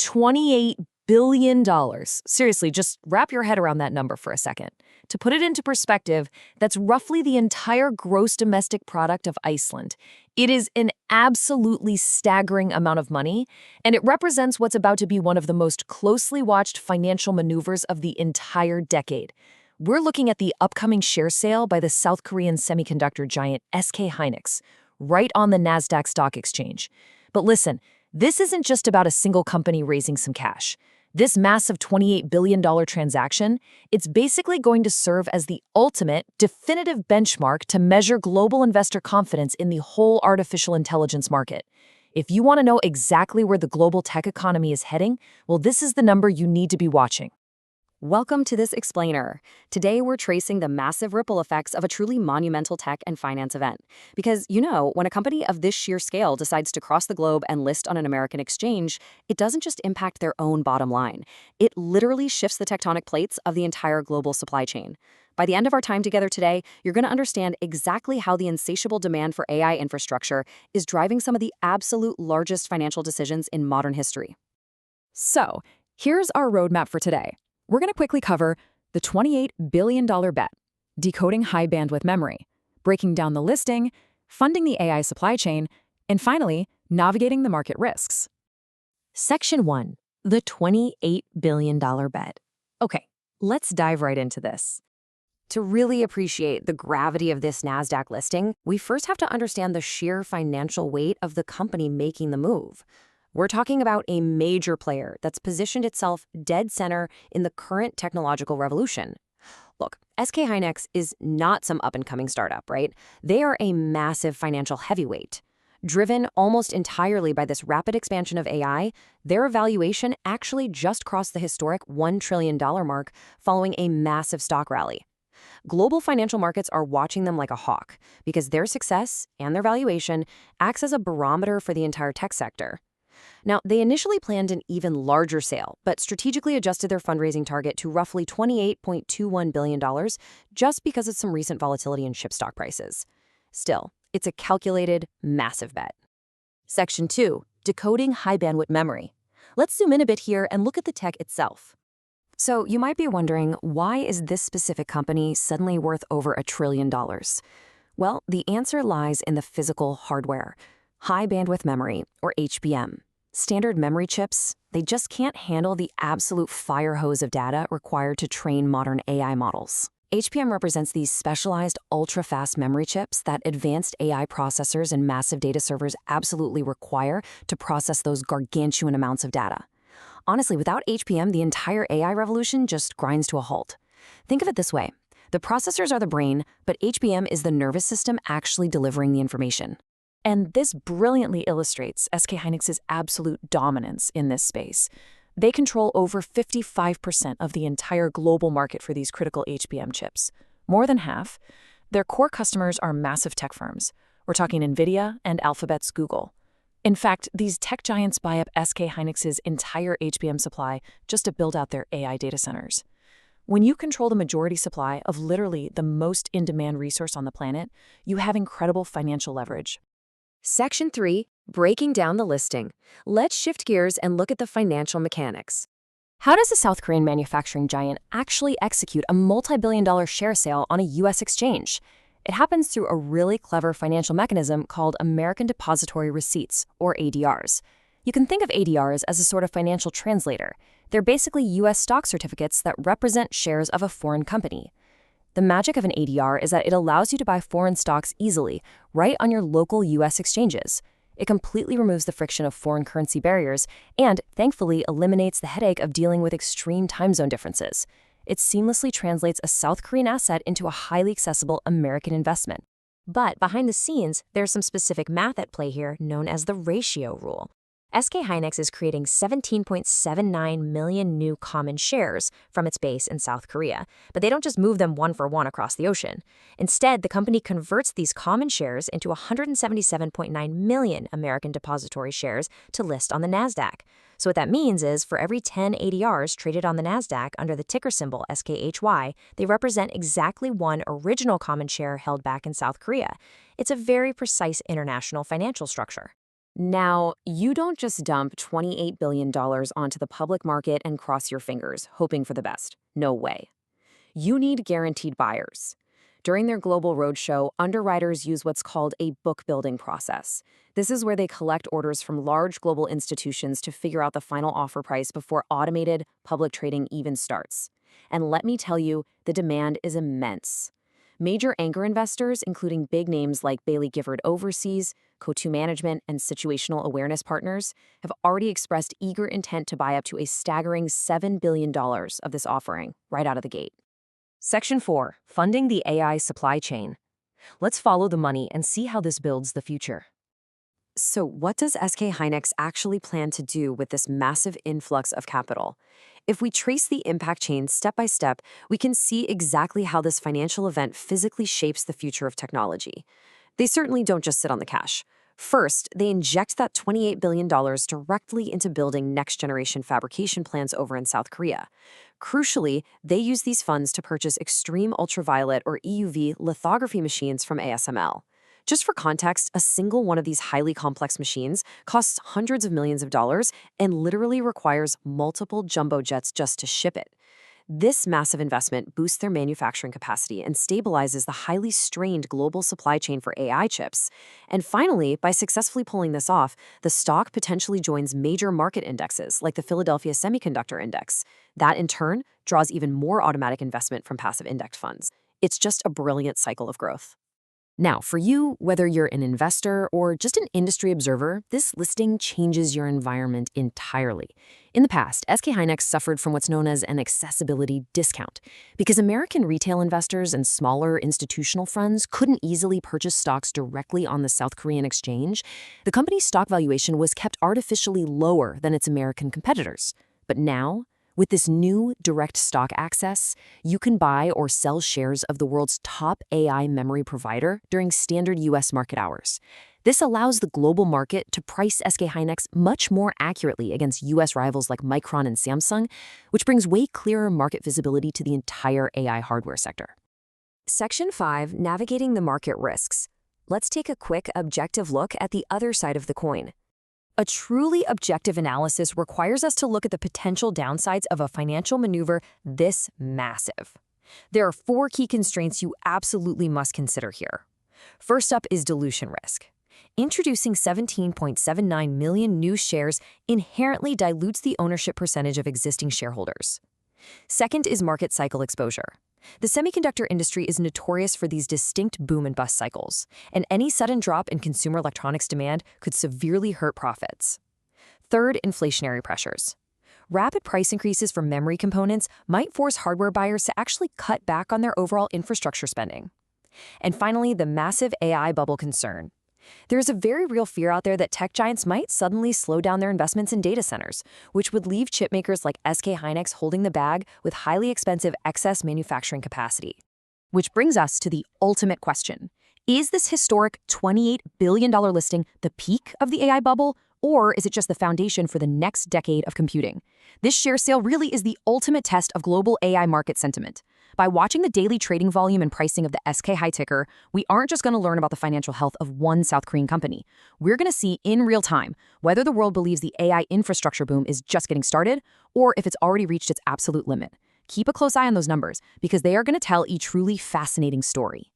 $28 billion. Seriously, just wrap your head around that number for a second. To put it into perspective, that's roughly the entire gross domestic product of Iceland. It is an absolutely staggering amount of money, and it represents what's about to be one of the most closely watched financial maneuvers of the entire decade. We're looking at the upcoming share sale by the South Korean semiconductor giant SK Hynix, right on the Nasdaq stock exchange. But listen, this isn't just about a single company raising some cash. This massive $28 billion transaction, it's basically going to serve as the ultimate, definitive benchmark to measure global investor confidence in the whole artificial intelligence market. If you want to know exactly where the global tech economy is heading, well, this is the number you need to be watching. Welcome to this explainer. Today we're tracing the massive ripple effects of a truly monumental tech and finance event. Because, when a company of this sheer scale decides to cross the globe and list on an American exchange, it doesn't just impact their own bottom line. It literally shifts the tectonic plates of the entire global supply chain. By the end of our time together today, you're going to understand exactly how the insatiable demand for AI infrastructure is driving some of the absolute largest financial decisions in modern history. So, here's our roadmap for today. We're going to quickly cover the $28 billion bet, decoding high bandwidth memory, breaking down the listing, funding the AI supply chain, and finally, navigating the market risks. Section 1. The $28 billion bet. Okay, let's dive right into this. To really appreciate the gravity of this Nasdaq listing, we first have to understand the sheer financial weight of the company making the move. We're talking about a major player that's positioned itself dead center in the current technological revolution. Look, SK Hynix is not some up-and-coming startup, right? They are a massive financial heavyweight. Driven almost entirely by this rapid expansion of AI, their valuation actually just crossed the historic $1 trillion mark following a massive stock rally. Global financial markets are watching them like a hawk because their success and their valuation acts as a barometer for the entire tech sector. Now, they initially planned an even larger sale, but strategically adjusted their fundraising target to roughly $28.21 billion just because of some recent volatility in chip stock prices. Still, it's a calculated, massive bet. Section 2. Decoding high bandwidth memory. Let's zoom in a bit here and look at the tech itself. So you might be wondering, why is this specific company suddenly worth over $1 trillion? Well, the answer lies in the physical hardware. High bandwidth memory, or HBM. Standard memory chips, they just can't handle the absolute fire hose of data required to train modern AI models. HBM represents these specialized, ultra-fast memory chips that advanced AI processors and massive data servers absolutely require to process those gargantuan amounts of data. Honestly, without HBM, the entire AI revolution just grinds to a halt. Think of it this way. The processors are the brain, but HBM is the nervous system actually delivering the information. And this brilliantly illustrates SK Hynix's absolute dominance in this space. They control over 55% of the entire global market for these critical HBM chips. More than half. Their core customers are massive tech firms. We're talking NVIDIA and Alphabet's Google. In fact, these tech giants buy up SK Hynix's entire HBM supply just to build out their AI data centers. When you control the majority supply of literally the most in-demand resource on the planet, you have incredible financial leverage. Section 3. Breaking down the listing. Let's shift gears and look at the financial mechanics. How does a South Korean manufacturing giant actually execute a multi-billion-dollar share sale on a U.S. exchange? It happens through a really clever financial mechanism called American Depository Receipts, or ADRs. You can think of ADRs as a sort of financial translator. They're basically U.S. stock certificates that represent shares of a foreign company. The magic of an ADR is that it allows you to buy foreign stocks easily, right on your local U.S. exchanges. It completely removes the friction of foreign currency barriers and, thankfully, eliminates the headache of dealing with extreme time zone differences. It seamlessly translates a South Korean asset into a highly accessible American investment. But behind the scenes, there's some specific math at play here known as the ratio rule. SK Hynix is creating 17.79 million new common shares from its base in South Korea, but they don't just move them one for one across the ocean. Instead, the company converts these common shares into 177.9 million American depository shares to list on the Nasdaq. So what that means is for every 10 ADRs traded on the Nasdaq under the ticker symbol SKHY, they represent exactly one original common share held back in South Korea. It's a very precise international financial structure. Now, you don't just dump $28 billion onto the public market and cross your fingers, hoping for the best. No way. You need guaranteed buyers. During their global roadshow, underwriters use what's called a book-building process. This is where they collect orders from large global institutions to figure out the final offer price before automated public trading even starts. And let me tell you, the demand is immense. Major anchor investors, including big names like Bailey Gifford Overseas, Coatue Management, and Situational Awareness Partners, have already expressed eager intent to buy up to a staggering $7 billion of this offering right out of the gate. Section 4. Funding the AI supply chain. Let's follow the money and see how this builds the future. So what does SK Hynix actually plan to do with this massive influx of capital? If we trace the impact chain step by step, we can see exactly how this financial event physically shapes the future of technology. They certainly don't just sit on the cash. First, they inject that $28 billion directly into building next-generation fabrication plants over in South Korea. Crucially, they use these funds to purchase extreme ultraviolet or EUV lithography machines from ASML. Just for context, a single one of these highly complex machines costs hundreds of millions of dollars and literally requires multiple jumbo jets just to ship it. This massive investment boosts their manufacturing capacity and stabilizes the highly strained global supply chain for AI chips. And finally, by successfully pulling this off, the stock potentially joins major market indexes like the Philadelphia Semiconductor Index. That, in turn, draws even more automatic investment from passive index funds. It's just a brilliant cycle of growth. Now, for you, whether you're an investor or just an industry observer, this listing changes your environment entirely. In the past, SK Hynix suffered from what's known as an accessibility discount. Because American retail investors and smaller institutional funds couldn't easily purchase stocks directly on the South Korean exchange, the company's stock valuation was kept artificially lower than its American competitors. But now, with this new direct stock access, you can buy or sell shares of the world's top AI memory provider during standard U.S. market hours. This allows the global market to price SK Hynix much more accurately against U.S. rivals like Micron and Samsung, which brings way clearer market visibility to the entire AI hardware sector. Section 5, Navigating the Market Risks. Let's take a quick objective look at the other side of the coin. A truly objective analysis requires us to look at the potential downsides of a financial maneuver this massive. There are 4 key constraints you absolutely must consider here. First up is dilution risk. Introducing 17.79 million new shares inherently dilutes the ownership percentage of existing shareholders. Second is market cycle exposure. The semiconductor industry is notorious for these distinct boom and bust cycles, and any sudden drop in consumer electronics demand could severely hurt profits. Third, inflationary pressures. Rapid price increases for memory components might force hardware buyers to actually cut back on their overall infrastructure spending. And finally, the massive AI bubble concern. There is a very real fear out there that tech giants might suddenly slow down their investments in data centers, which would leave chipmakers like SK Hynix holding the bag with highly expensive excess manufacturing capacity. Which brings us to the ultimate question. Is this historic $28 billion listing the peak of the AI bubble, or is it just the foundation for the next decade of computing? This share sale really is the ultimate test of global AI market sentiment. By watching the daily trading volume and pricing of the SK High ticker, we aren't just going to learn about the financial health of one South Korean company. We're going to see in real time whether the world believes the AI infrastructure boom is just getting started or if it's already reached its absolute limit. Keep a close eye on those numbers because they are going to tell a truly fascinating story.